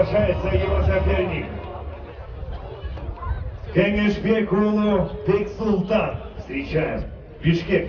Приглашается его соперник. Кенешбек Улу Бексултан. Встречаем. Бишкек.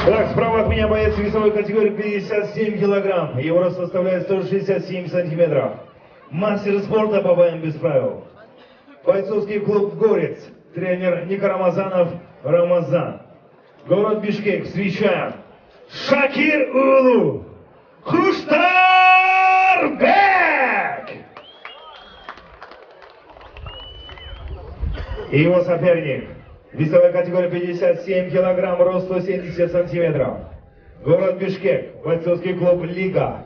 Так, справа от меня боец весовой категории 57 килограмм. Его рост составляет 167 сантиметров. Мастер спорта по боям без правил. Бойцовский клуб «Горец». Тренер Никарамазанов Рамазан. Город Бишкек. Встречаем Шакир Улу Куштарбек. И его соперник. Весовая категория 57 килограмм, рост 170 сантиметров. Город Бишкек, бойцовский клуб «Лига».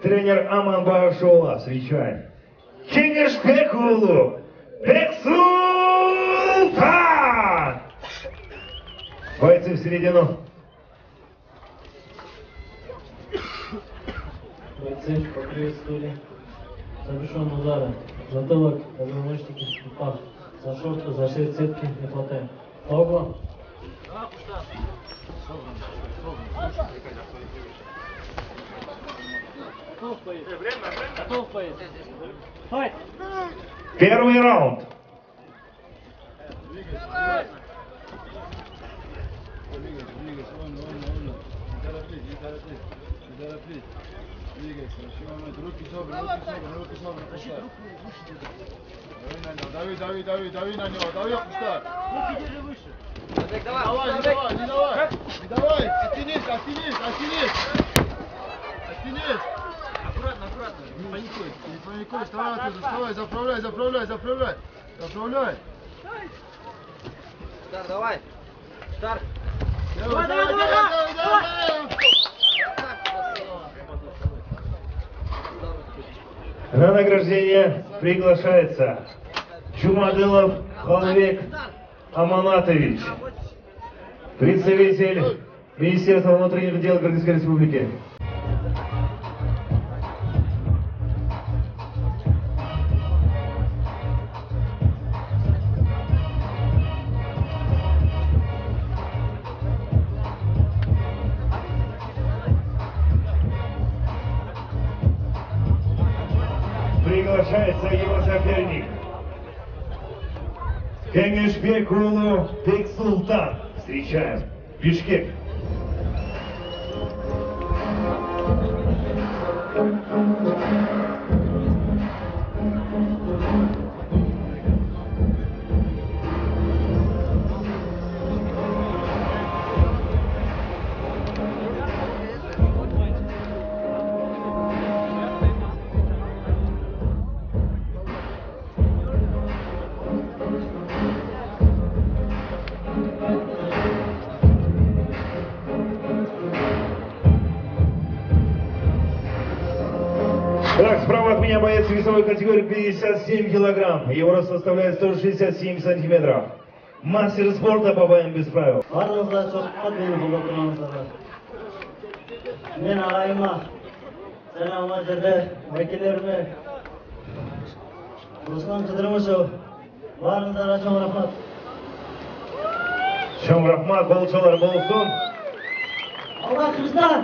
Тренер Аман Башула. Встречаем Кенешбек Улу Бексултан. Бойцы в середину. Бойцы поприветствовали. Завершен удары. Затылок, позвоночники, пах. За шорты, за шею цепки не хватает. Ого. Первый раунд. Дави на него, дави, Куштар. Руки держи выше. Давай, не давай. Оттянись. Аккуратно. Не паникуй. Не паникуй, вставай оттуда, вставай, заправляй. Стар, давай. Стар. Давай. На награждение приглашается Чумадылов Халвек Аманатович, представитель Министерства внутренних дел Кыргызской Республики. Приглашается его соперник. Кенешбек Улу Бексултан. Встречаем Бишкек. Так, справа от меня боец весовой категории 57 килограмм. Его рост составляет 167 сантиметров. Мастер спорта по боям без правил. Барлығына чоққа мені қолдап тұрғаныңызға. Мен ағайыма, сәлемі жерде вәкілдеріме, Руслан Қыдырмышев, барыңыздарға чоң рахмат. Чоң рахмат, болшылар болсын. Алға Қырғызстан!